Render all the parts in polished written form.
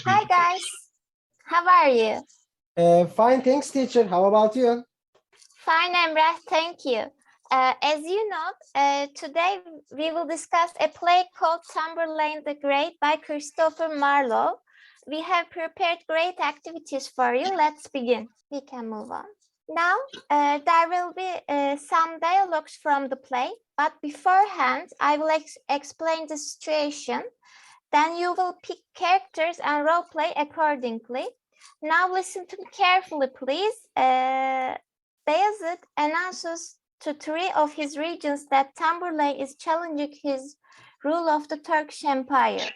Hi guys, how are you? Fine, thanks, teacher. How about you? Fine, Emrah, thank you. As you know, today we will discuss a play called Tamburlaine the Great by Christopher Marlowe. We have prepared great activities for you. Let's begin. We can move on. Now, there will be some dialogues from the play, but beforehand, I will explain the situation. Then you will pick characters and role play accordingly. Now listen to me carefully, please. Bayezid announces to 3 of his regions that Tamburlaine is challenging his rule of the Turkish Empire.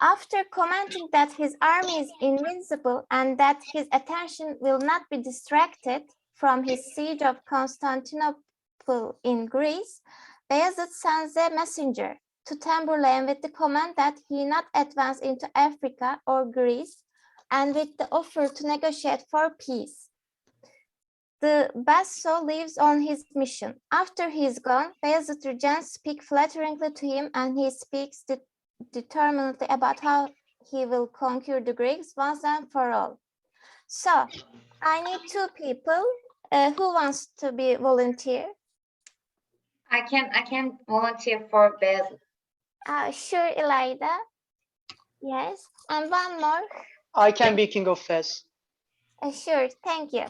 After commenting that his army is invincible and that his attention will not be distracted from his siege of Constantinople in Greece, Bayezid sends a messenger to Tamburlaine with the command that he not advance into Africa or Greece, and with the offer to negotiate for peace. The Basso leaves on his mission. After he is gone, Bayezid regents speak flatteringly to him, and he speaks determinedly about how he will conquer the Greeks once and for all. So, I need 2 people. Who wants to be volunteer? I can volunteer for Bayezid. Sure, Elida. Yes, and one more. I can be king of Fez. Sure, thank you.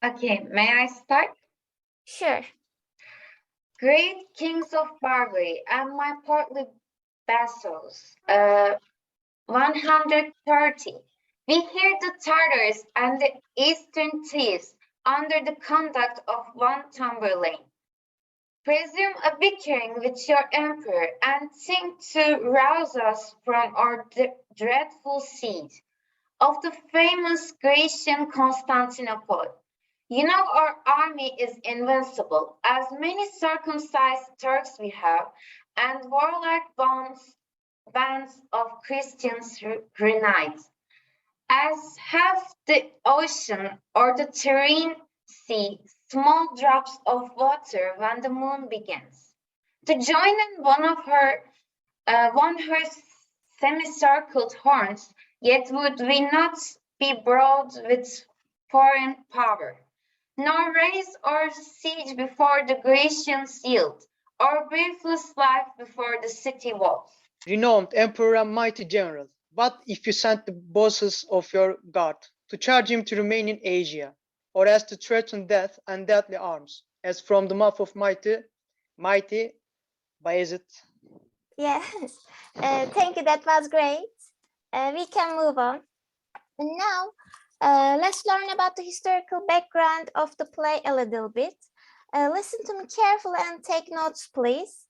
Okay, may I start? Sure. Great kings of Barbary and my portly vassals, 130. We hear the Tartars and the Eastern thieves under the conduct of one Tamburlaine. Presume a bickering with your emperor and think to rouse us from our dreadful siege of the famous Grecian Constantinople. You know our army is invincible, as many circumcised Turks we have, and warlike bands of Christians unite, as have the ocean or the Tyrrhene Sea small drops of water when the moon begins. To join in one her semicircled horns, yet would we not be broad with foreign power, nor raise our siege before the Grecians yield, or breathless life before the city walls. Renowned emperor and mighty general, what if you sent the bosses of your guard to charge him to remain in Asia, or as to threaten death and deadly arms, as from the mouth of mighty Bayezid? Yes, thank you, that was great. We can move on. And now, let's learn about the historical background of the play a little bit. Listen to me carefully and take notes, please.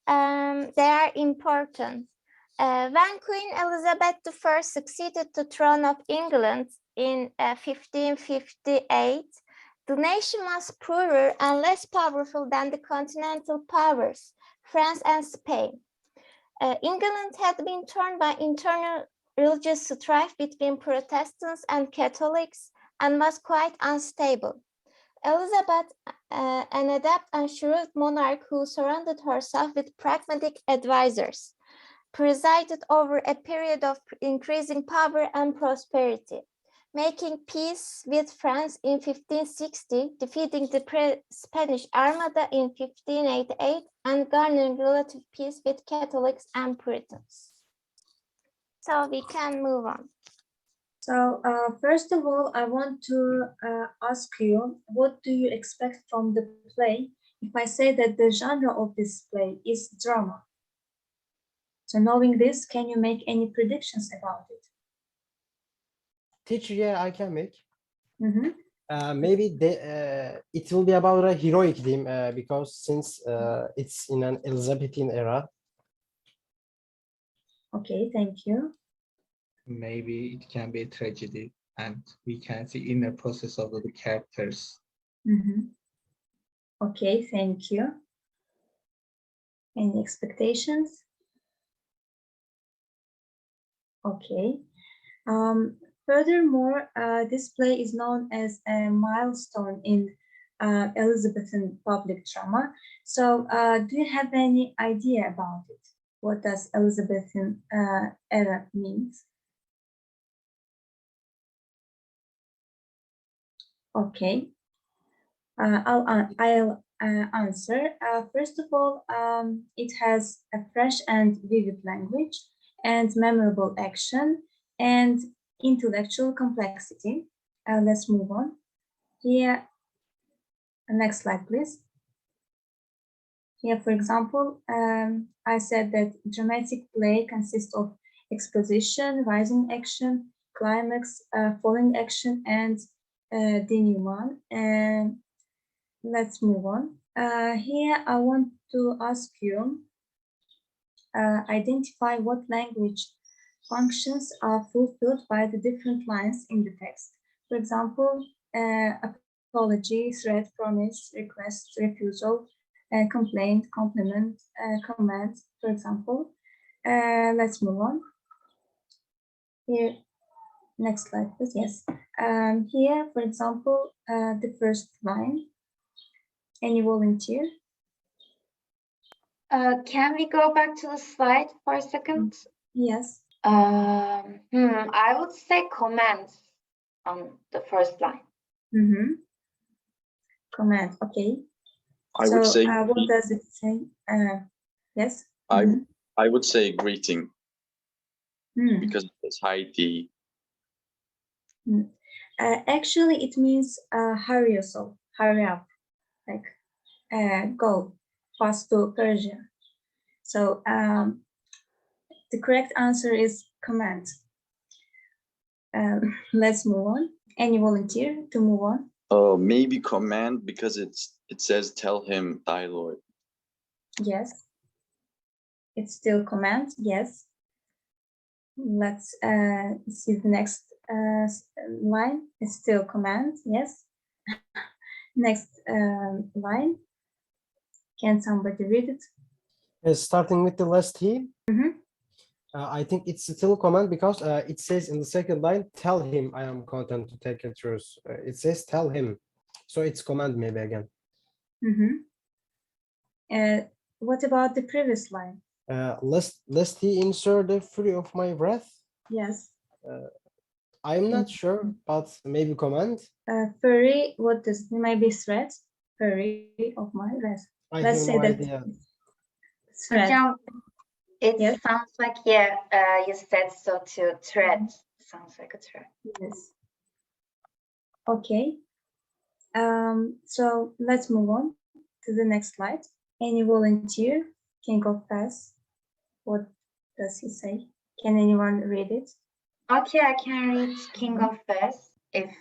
They are important. When Queen Elizabeth I succeeded the throne of England in 1558, the nation was poorer and less powerful than the continental powers, France and Spain. England had been torn by internal religious strife between Protestants and Catholics and was quite unstable. Elizabeth, an adept and shrewd monarch who surrounded herself with pragmatic advisors, presided over a period of increasing power and prosperity, making peace with France in 1560, defeating the Spanish Armada in 1588, and garnering relative peace with Catholics and Puritans. So we can move on. So first of all, I want to ask you, what do you expect from the play if I say that the genre of this play is drama? So knowing this, can you make any predictions about it? Teacher, yeah, I can make. Mm-hmm. Maybe it will be about a heroic theme because since it's in an Elizabethan era. Okay, thank you. Maybe it can be a tragedy, and we can see inner process of the characters. Mm-hmm. Okay, thank you. Any expectations? Okay. Furthermore, this play is known as a milestone in Elizabethan public drama. So do you have any idea about it? What does Elizabethan era means? Okay. I'll answer. First of all, it has a fresh and vivid language and memorable action and intellectual complexity. Let's move on. Here, next slide, please. Here, for example, I said that dramatic play consists of exposition, rising action, climax, falling action, and denouement. Let's move on. Here, I want to ask you, identify what language functions are fulfilled by the different lines in the text. For example, apology, threat, promise, request, refusal, complaint, compliment, command, for example. Let's move on. Here, next slide, please. Yes. Here, for example, the first line. Any volunteer? Can we go back to the slide for a second? Yes. I would say comments on the first line. Mm-hmm. Command. Okay. I would say what does it say? Yes. I would say greeting Mm. because it's high D. Actually, it means hurry yourself, hurry up, like go fast to Persia. So the correct answer is command. Let's move on. Any volunteer to move on? Maybe command because it says tell him dialogue. Yes. It's still command. Yes. Let's see the next line. It's still command. Yes. Next line. Can somebody read it? Starting with the last T. Mhm. I think it's still command because it says in the second line, tell him I am content to take a truce. It says tell him. So it's command maybe again. What about the previous line? Lest he insure the fury of my wrath. Yes. I'm not sure, but maybe command. Fury, what does it mean? Maybe threat? Fury of my wrath. I Let's have say no that idea. threat. Hocam, it Yes. sounds like, you said so too. Threat. Sounds like a threat. Yes. Okay. So let's move on to the next slide. Any volunteer can go fast. What does he say? Can anyone read it? Okay, I can read King of Fez if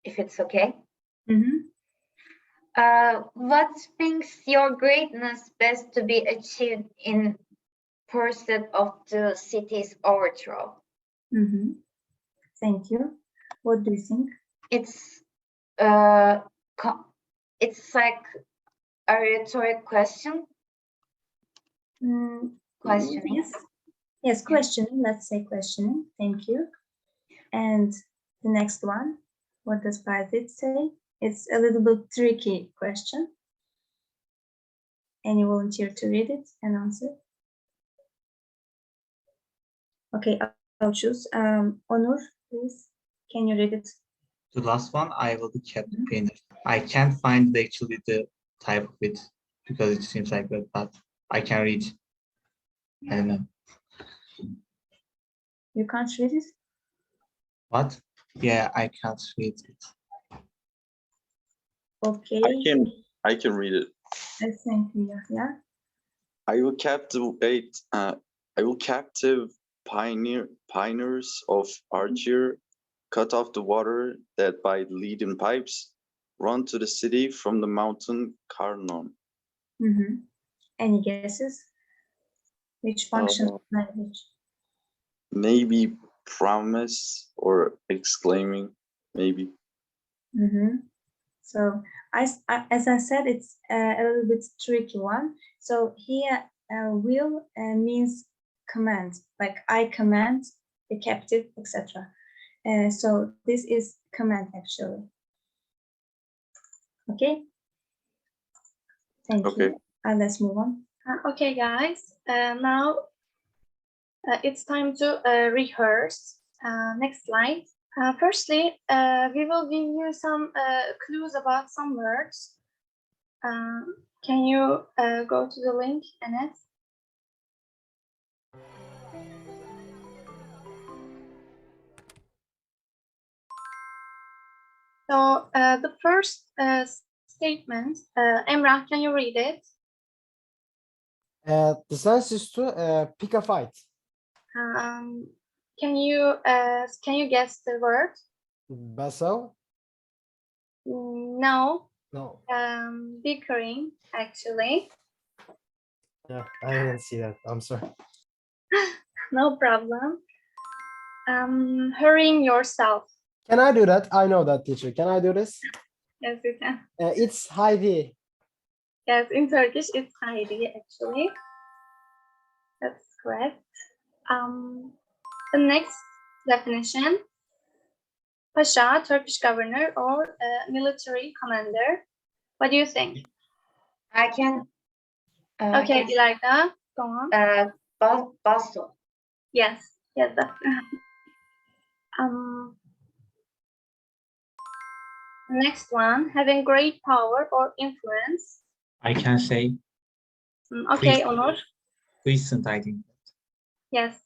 it's okay. What brings your greatness best to be achieved in pursuit of the city's overthrow? Thank you. What do you think? It's it's like a rhetoric question. Questioning. Yes. Yes, questioning. Let's say questioning. Thank you. And the next one, what does Bayezid say? It's a little bit tricky question. Any volunteer to read it and answer? Okay, I'll choose. Onur, please. Can you read it? The last one, I will be Captain Painter. I can't find actually the type of it because it seems like that, but I can read. I don't know. You can't read it? What? Yeah, I can't read it. Okay. I can read it. Thank you. Yeah. I will captive pioneers of Archer, cut off the water that by leading pipes run to the city from the mountain Karnon. Any guesses? Which function of language? Maybe promise or exclaiming, maybe. So as I said, it's a little bit tricky one. So here will means command, like I command the captive, etc. So this is command actually. Okay. Thank you. Let's move on. Okay, guys. Now it's time to rehearse. Next slide. Firstly, we will give you some clues about some words. Can you go to the link, Annette? So the first statement, Emrah, can you read it? The sense is to pick a fight. Can you guess the word? Basso? No, No. bickering actually. Yeah, I didn't see that. I'm sorry. No problem. Hurrying yourself. Can I do that? I know that, teacher. Can I do this? Yes, you can. It's Heidi. Yes, in Turkish it's Heidi actually. That's correct. The next definition, Pasha, Turkish governor or military commander. What do you think? I can. Okay, Ilayda, go on. Basso. Yes, that's next one, having great power or influence. I can say Okay, Puissant. Onur. puissant, I think. Yes,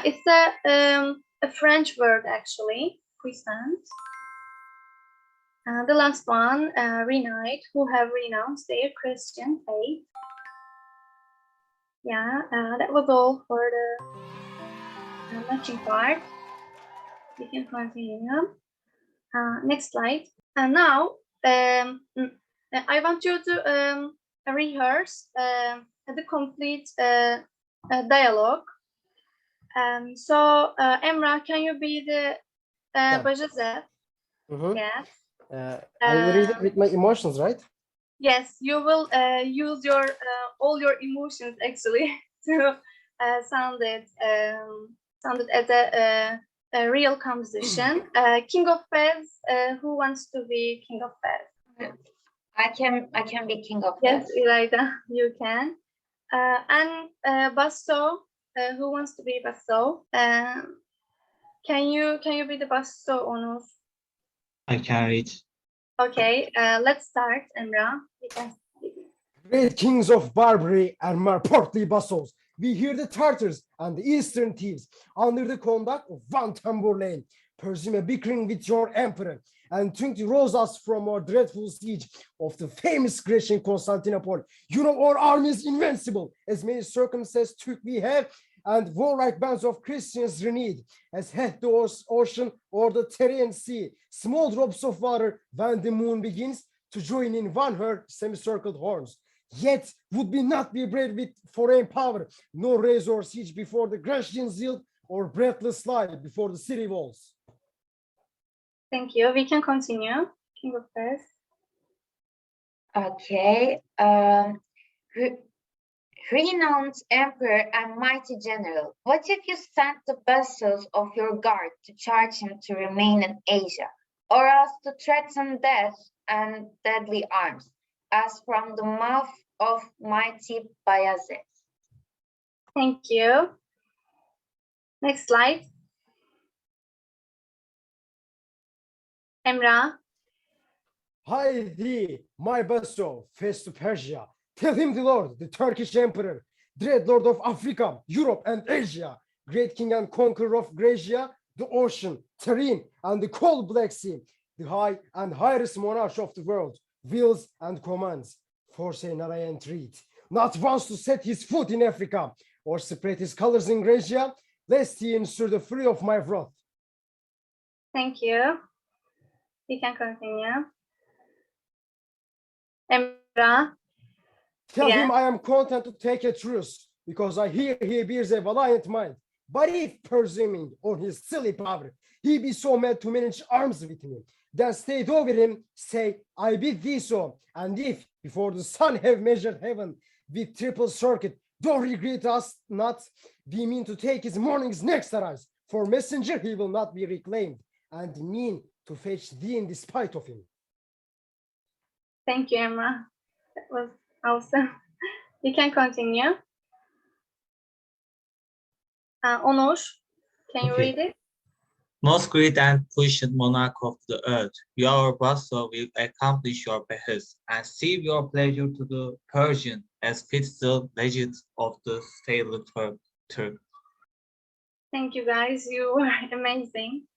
it's a French word actually, puissant. The last one, renowned, who have renounced their Christian faith. Yeah, that was all for the matching part. We can continue. Next slide. And now, I want you to rehearse the complete dialogue. So, Emrah, can you be the Bajazet? Mhm. Yes. I will read it with my emotions, right? Yes, you will use your all your emotions actually to sound it as a real composition. King of Fez, who wants to be King of Fez? I can be king of Yes, Fez. Ilayda, you can. And Basso, who wants to be Basso? Can you be the Basso, Onur? I can read. Okay, let's start, Emrah. You can speak. Great kings of Barbary and my portly vassals, we hear the Tartars and the Eastern thieves, under the conduct of Van Tamburlaine, pursue a bickering with your emperor, and think to rouse us from our dreadful siege of the famous Grecian Constantinople. You know our army is invincible, as many circumstances took we have, and warlike bands of Christians renewed, as head the ocean or the Terraean Sea, small drops of water when the moon begins to join in one her semicircled horns. Yet would we not be brave with foreign power, nor raise our siege before the Grecian zeal, or breathless lie before the city walls. Thank you. We can continue. King of Fez. Okay. Renowned emperor and mighty general, what if you sent the vessels of your guard to charge him to remain in Asia, or else to threaten death and deadly arms, as from the mouth of mighty Bayazet? Thank you. Next slide. Emrah. Hi thee, my vassal, face to Persia. Tell him the Lord, the Turkish emperor, dread lord of Africa, Europe, and Asia, great king and conqueror of Gracia, the ocean, terrain, and the cold Black Sea, the high and highest monarch of the world, wills and commands, forsay not I entreat, not once to set his foot in Africa, or spread his colors in Gracia, lest he ensure the fury of my wrath. Thank you. We can continue. Emrah. Tell Yeah. him I am content to take a truce, because I hear he bears a valiant mind. But if, presuming on his silly power, he be so mad to manage arms with me, then state over him, say, I bid thee so. And if, before the sun have measured heaven with triple circuit, don't regret us not, we mean to take his morning's next arise, for messenger he will not be reclaimed, and mean to fetch thee in despite of him. Thank you, Emrah. That was awesome. We can continue. Onur, can you Okay. read it? Most great and puissant monarch of the earth, your vassal will accomplish your behest and save your pleasure to the Persian as fits the legend of the sailor Turk. Thank you guys, you were amazing.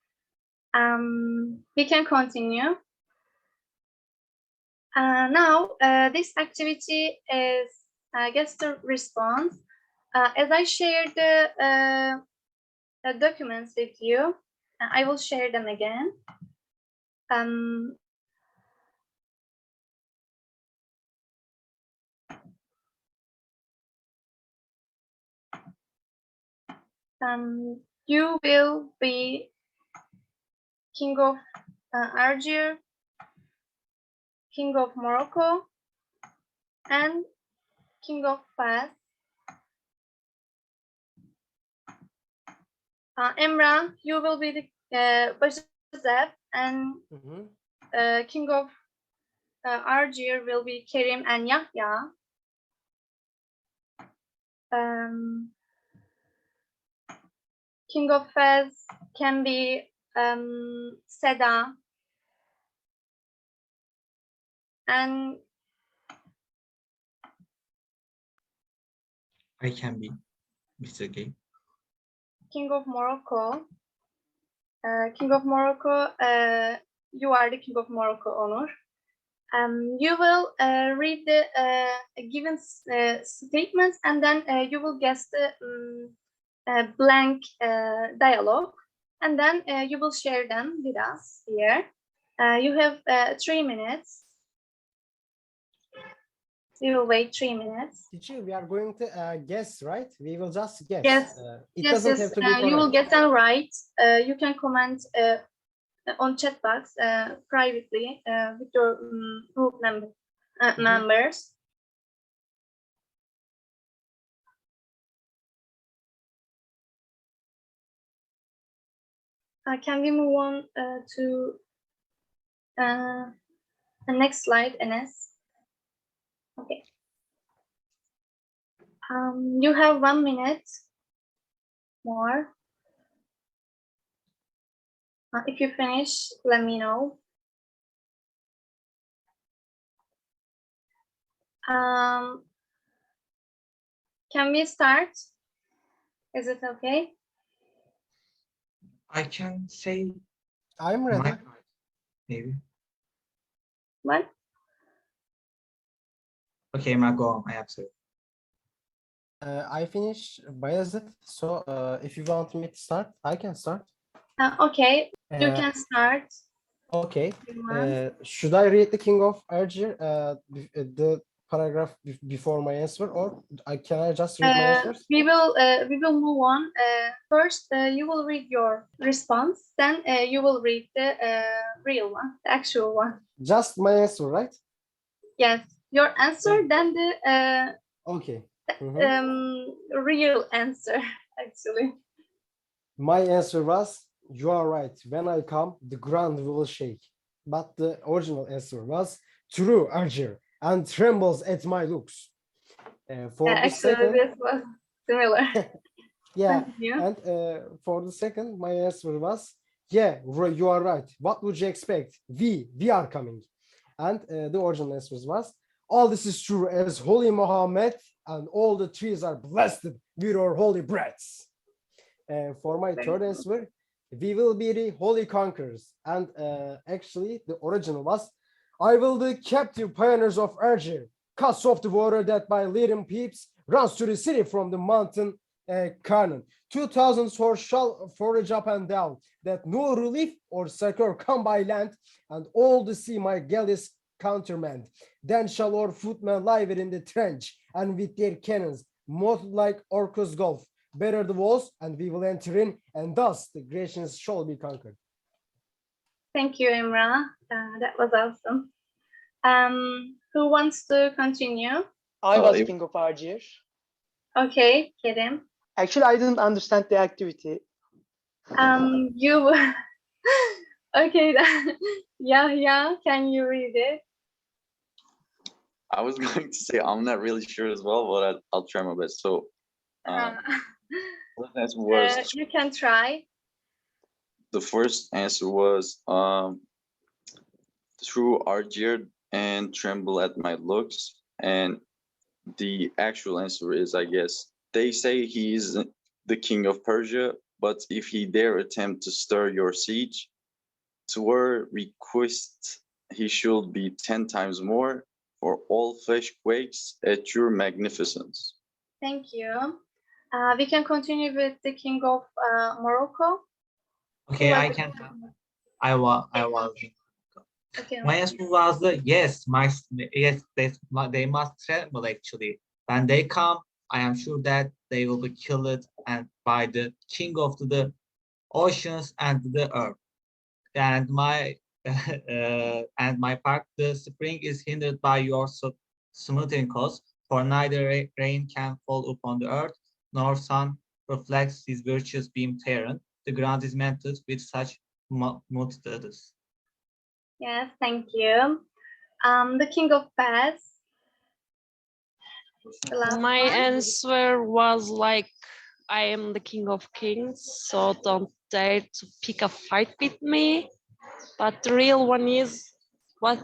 We can continue. Now, this activity is guest response. As I shared the documents with you, I will share them again. You will be King of Algiers, King of Morocco, and King of Fez. Emrah, you will be the Bajazet, and King of Algiers will be Kerim and Yahya. King of Fez can be Seda, and I can be Mr. Gay. King of Morocco. King of Morocco, you are the King of Morocco, Onur. You will read the given statements, and then you will guess the blank dialogue, and then you will share them with us here. You have 3 minutes. We will wait 3 minutes. Teacher, we are going to guess, right? We will just guess. Yes. It Yes, doesn't yes. have to be You will correct. get them right. You can comment on chat box privately with your group members. Can we move on to the next slide, Enes? Okay. You have 1 minute more. If you finish, let me know. Can we start? Is it okay? I can say I'm my ready. part, maybe. What? Okay, Emrah, go on. I have to. I finish Bayezid, so if you want me to start, I can start. Okay, you Uh, can start. Okay. Everyone. Should I read the King of Algiers, the paragraph before my answer, or can I just read my answers? We will move on. First, you will read your response. Then you will read the real one, the actual one. Just my answer, right? Yes, your answer. Then the Okay. real answer, actually. My answer was, you are right. When I come, the ground will shake. But the original answer was, true, Algiers, and trembles at my looks. For the Actually, second, this was similar. yeah, Continue. and for the second, my answer was, yeah, you are right. What would you expect? We are coming. And the original answer was, all this is true as Holy Muhammad, and all the trees are blessed with your holy breaths. For my third answer, we will be the holy conquerors. And actually, the original was, I will be captive pioneers of Algiers, cuts off the water that by leading peeps runs to the city from the mountain Carnon. 2,000 swords shall forage up and down, that no relief or succor come by land, and all the sea my galleys countermand. Then shall our footmen lie within the trench, and with their cannons, moat like Orcus Gulf, better the walls, and we will enter in, and thus the Grecians shall be conquered. Thank you, Emrah. That was awesome. Who wants to continue? I was if- King of Algiers. Okay, Kerem. Actually, I didn't understand the activity. You. Okay. Yeah. Can you read it? I was going to say I'm not really sure as well, but I'll try my best. So, Uh, that's worse. you can try. The first answer was through Argier and tremble at my looks. And the actual answer is, I guess, they say he is the king of Persia, but if he dare attempt to stir your siege, to our request he should be 10 times more, for all flesh quakes at your magnificence. Thank you. We can continue with the King of Morocco. Okay, Who I was the can. King of Morocco? I was. Okay. My answer was the yes. They must tremble actually. When they come, I am sure that they will be killed and by the king of the oceans and the earth. And my and my part, the spring is hindered by your smoothing cause, for neither rain can fall upon the earth, nor sun reflects his virtuous beam therein. The ground is mentored with such multitudes. Yes, thank you. The King of Bass. The last My one. answer was like, I am the king of kings, so don't dare to pick a fight with me. But the real one is, what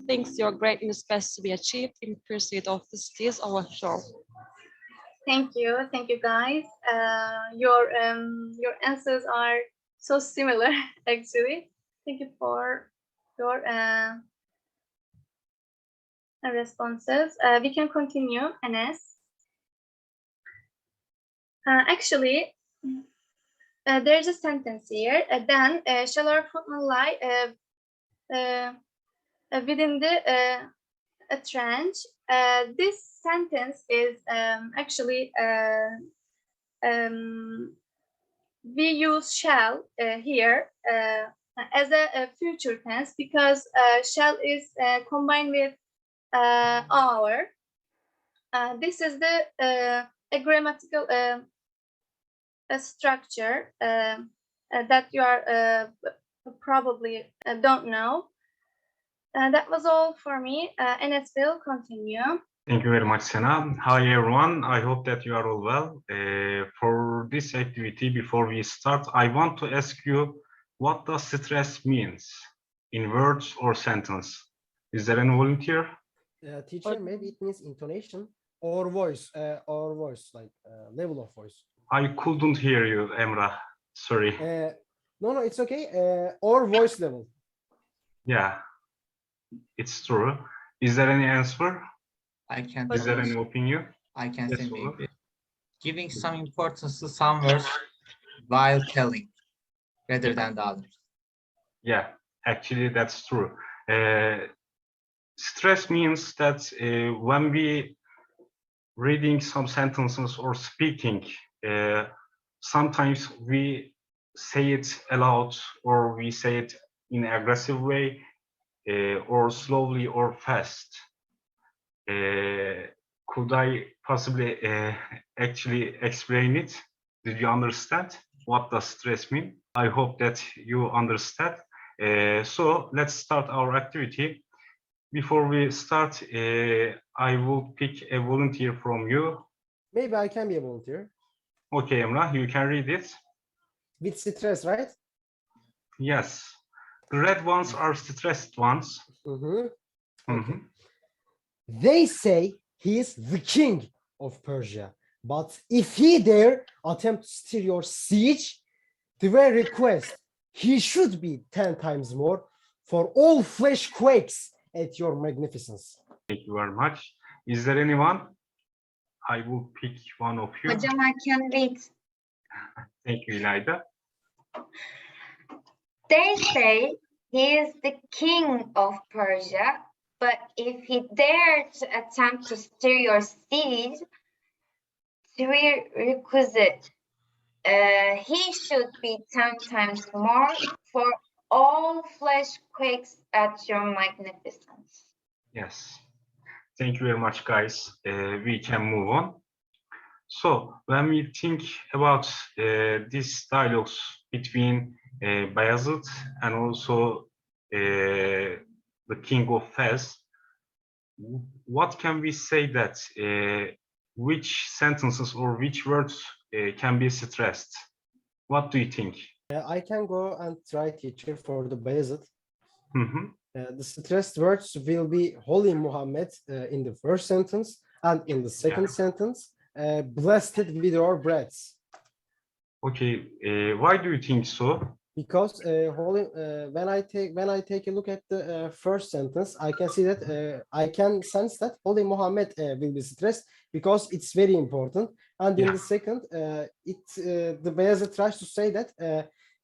things your greatness best to be achieved in pursuit of the cities of a shore? Thank you guys. Your answers are so similar actually. Thank you for your responses. We can continue, Enes. Actually, there's a sentence here. Then shall our footman lie within the a trench? This sentence is actually we use shall here as a future tense because shall is combined with our. This is the a grammatical structure that you are probably don't know. That was all for me. Enes will continue. Thank you very much, Sena. Hi, everyone. I hope that you are all well. For this activity, before we start, I want to ask you, what does stress means in words or sentence? Is there any volunteer? Teacher, maybe it means intonation or voice, like level of voice. I couldn't hear you, Emrah. Sorry. No, it's okay. Or voice level. Yeah, it's true. Is there any answer? I can. Is there any opinion? I can Yes, say Onur. maybe giving some importance to some words while telling rather than the others. Yeah, actually, that's true. Stress means that when we reading some sentences or speaking, sometimes we say it aloud or we say it in an aggressive way or slowly or fast. Could I possibly actually explain it? Did you understand? What does stress mean? I hope that you understand. So let's start our activity. Before we start, I will pick a volunteer from you. Maybe I can be a volunteer. Okay, Emrah, you can read it. With stress, right? Yes. The red ones are stressed ones. Okay. Mhm. They say he is the king of Persia, but if he dare attempt to steer your siege, the very request, he should be 10 times more, for all flesh quakes at your magnificence. Thank you very much. Is there anyone? I will pick one of you. Hocam, I can read. Thank you, İlayda. They say he is the king of Persia, but if he dare to attempt to steer your steed, requisite, he should be 10 times more, for all flesh quakes at your magnificence. Yes. Thank you very much, guys. We can move on. So when we think about these dialogues between Bayezid and also the king of Fez, what can we say that which sentences or which words can be stressed? What do you think? I can go and try, teacher, for the Bayezid. Mhm. The stressed words will be Holy Muhammad in the first sentence, and in the second sentence, blessed with your breaths. Okay, why do you think so? Because when I take a look at the first sentence, I can see that I can sense that Holy Muhammad will be stressed because it's very important. And in Yeah. the second, the Bayezid tries to say that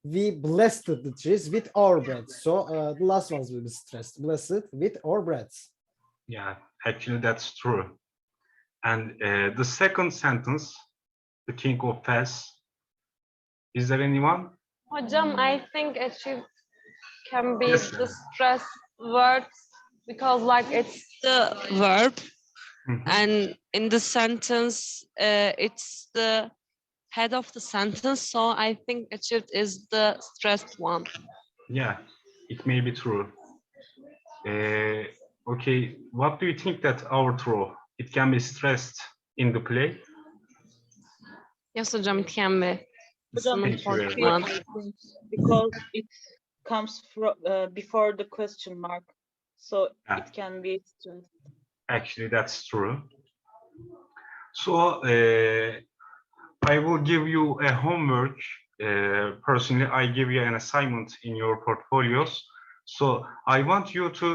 we blessed the trees with our breaths. So the last ones will be stressed, blessed with our breaths. Yeah, actually that's true. And the second sentence, the king of Fez, is there anyone? Hocam, I think it can be Yes. the stress word because like it's the verb Mhm. and in the sentence it's the head of the sentence, so I think achieved is the stressed one. Yeah, it may be true. Okay, what do you think that overthrow, it can be stressed in the play? Yes hocam, it can be. It's an Thank you very important much. one. I think because it comes from before the question mark, so Yeah. it can be stressed. Actually, that's true. So I will give you a homework. Personally, I give you an assignment in your portfolios. So I want you to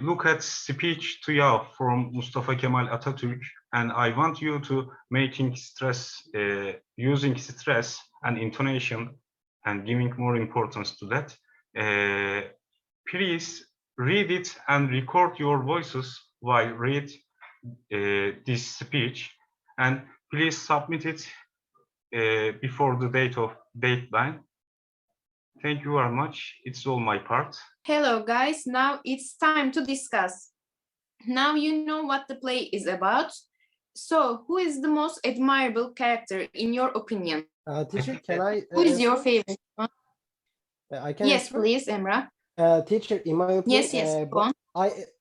look at Speech to Ya from Mustafa Kemal Atatürk, and I want you to making stress, using stress and intonation and giving more importance to that. Please read it and record your voices while read this speech, and please submit it before the deadline. Thank you very much. It's all my part. Hello guys, now it's time to discuss. Now you know what the play is about. So who is the most admirable character in your opinion? Teacher, can I? Who is your answer? favorite one? I can Yes, answer? please, Emrah. Teacher, in my opinion, Yes, go on.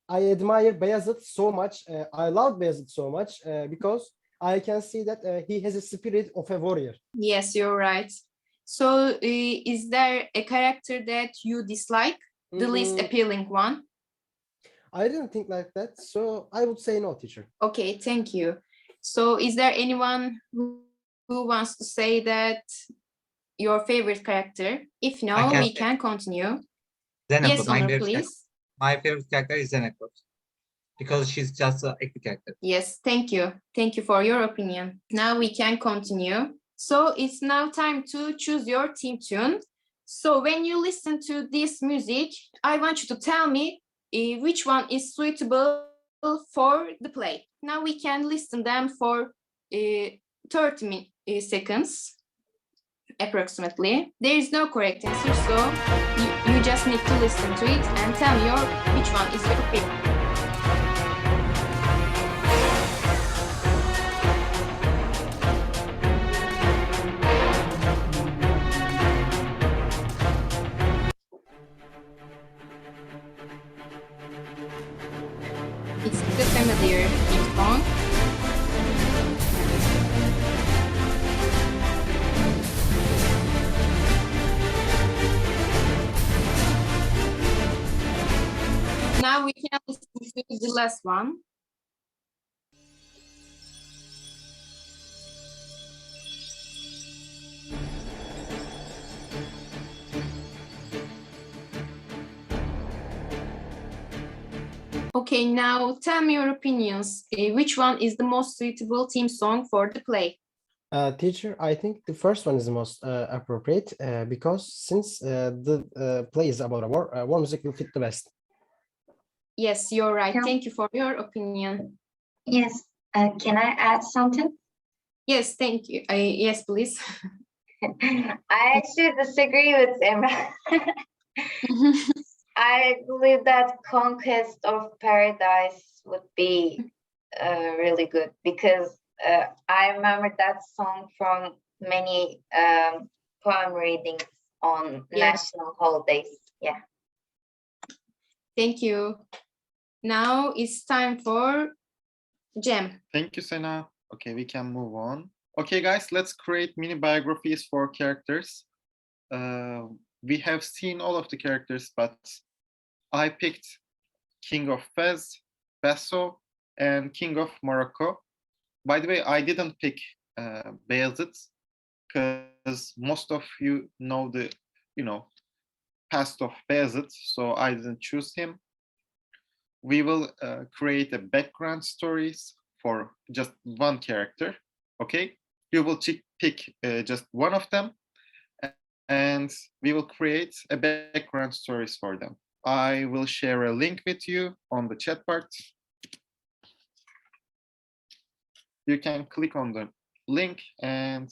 I admire Bayezid so much. I love Bayezid so much because I can see that he has a spirit of a warrior. Yes, you're right. So is there a character that you dislike? The least appealing one? I didn't think like that, so I would say no, teacher. Okay, thank you. So is there anyone who wants to say that your favorite character? If no, can we say. can continue. Zenekot, Yes, my Onur, favorite please. My favorite character is Zenekot because she's just an active character. Yes, thank you. Thank you for your opinion. Now we can continue. So it's now time to choose your theme tune. So when you listen to this music, I want you to tell me which one is suitable for the play. Now we can listen them for 30 seconds approximately. There is no correct answer, so you just need to listen to it and tell me which one is your favorite. It's the familiar theme song. Now we can listen to the last one. Okay, now tell me your opinions. Which one is the most suitable theme song for the play? Teacher, I think the first one is the most appropriate because since the play is about a war music will fit the best. Yes, you're right. Yeah. Thank you for your opinion. Yes. Can I add something? Yes, thank you. Yes, please. I actually disagree with Emrah. I believe that Conquest of Paradise would be really good because I remember that song from many poem readings on national holidays. Yeah. Thank you. Now it's time for Cem. Thank you, Sena. Okay, we can move on. Okay, guys, let's create mini biographies for characters. we have seen all of the characters, but I picked King of Fez, Basso, and King of Morocco. By the way, I didn't pick Bayezid because most of you know the, past of Bayezid, so I didn't choose him. We will create a background stories for just one character, okay? You will pick just one of them, and we will create a background stories for them. I will share a link with you on the chat part. You can click on the link and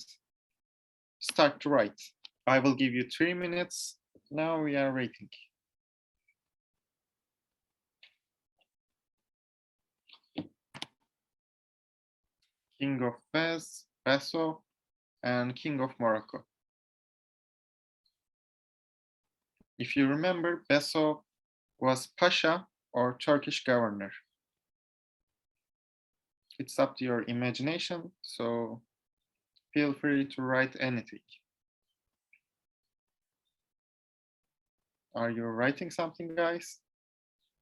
start to write. I will give you 3 minutes. Now we are waiting. King of Fez, Basso, and King of Morocco. If you remember, Basso was Pasha or Turkish governor. It's up to your imagination, so feel free to write anything. Are you writing something, guys?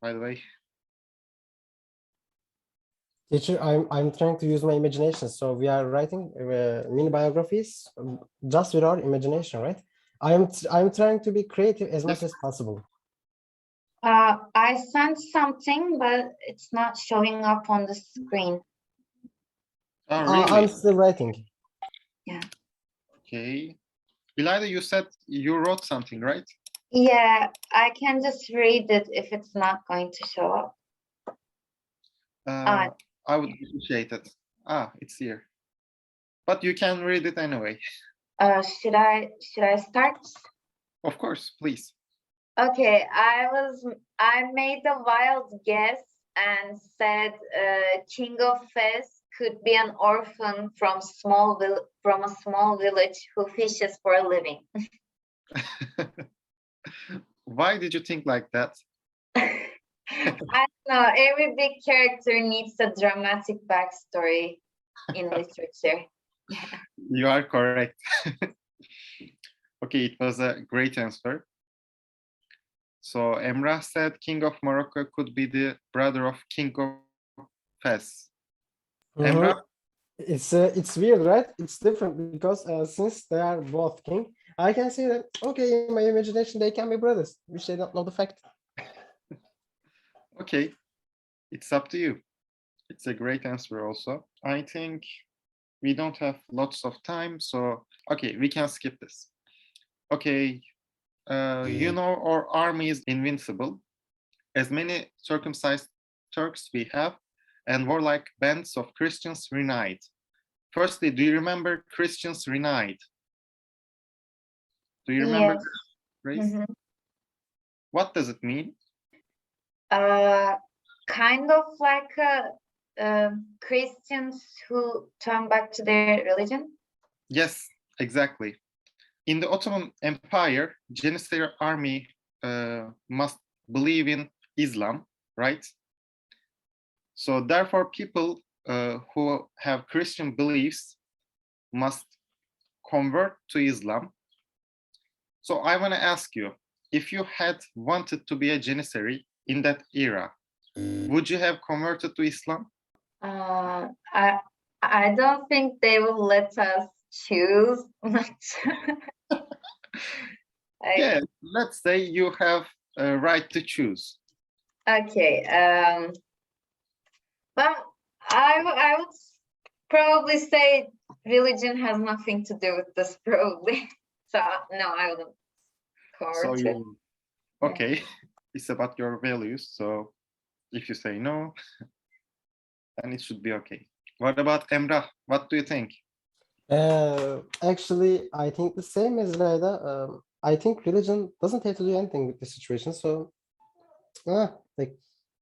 By the way. Teacher, I'm trying to use my imagination. So we are writing mini biographies just with our imagination, right? I'm trying to be creative as much as possible. I sent something, but it's not showing up on the screen. Oh, really? I'm still writing. Yeah. Okay. Ilayda, you said you wrote something, right? Yeah, I can just read it if it's not going to show up. I would appreciate it. It's here. But you can read it anyway. Should I start? Of course, please. Okay, I made a wild guess and said King of Fez could be an orphan from a small village who fishes for a living. Why did you think like that? I don't know. Every big character needs a dramatic backstory in literature. You are correct. Okay, it was a great answer. So Emrah said King of Morocco could be the brother of King of Fez. Emrah? It's weird, right? It's different because since they are both king, I can say that, okay, in my imagination, they can be brothers, which they don't know the fact. Okay, it's up to you. It's a great answer also. I think we don't have lots of time, so okay, we can skip this. Okay, our army is invincible. As many circumcised Turks we have, and warlike bands of Christians reunite. Firstly, do you remember Christians reunite? Do you remember Yes. this phrase? What does it mean? Kind of like Christians who turn back to their religion. Yes, exactly. In the Ottoman Empire, Janissary army must believe in Islam, right? So therefore, people who have Christian beliefs must convert to Islam. So I want to ask you, if you had wanted to be a Janissary in that era, would you have converted to Islam? I don't think they will let us choose. Yeah, let's say you have a right to choose. Okay. Well, I would probably say religion has nothing to do with this, probably. So no, I wouldn't convert it. Okay, it's about your values. So if you say no, then it should be okay. What about Emrah? What do you think? Actually, I think the same as Rayda. I think religion doesn't have to do anything with the situation. So, like,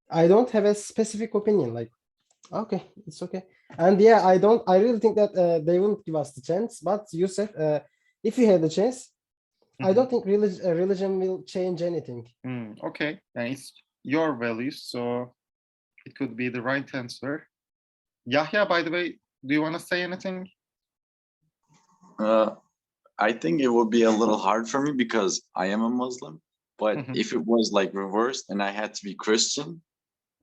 I don't have a specific opinion. Like, okay, it's okay. And yeah, I really think that they won't give us the chance. But Yusuf, if you had the chance, I don't think religion will change anything. Okay, and it's your values, so it could be the right answer. Yahya, by the way, do you want to say anything? I think it would be a little hard for me because I am a Muslim. But Mhm. if it was like reversed and I had to be Christian,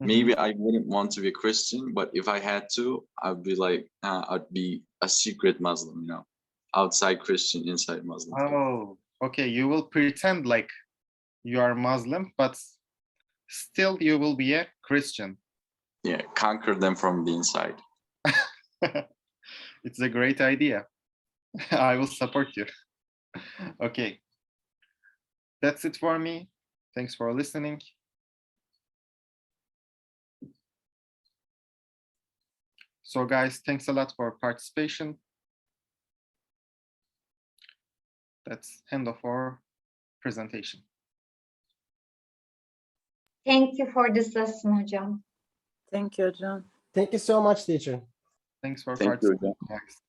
maybe I wouldn't want to be a Christian. But if I had to, I'd be like, I'd be a secret Muslim, you know, outside Christian, inside Muslim. Oh, okay. You will pretend like you are Muslim, but still you will be a Christian. Yeah, conquer them from the inside. It's a great idea. I will support you. Okay. That's it for me. Thanks for listening. So guys, thanks a lot for participation. That's end of our presentation. Thank you for this lesson, hocam. Thank you, John. Thank you so much, teacher. Thanks for Thank you, participating, guys.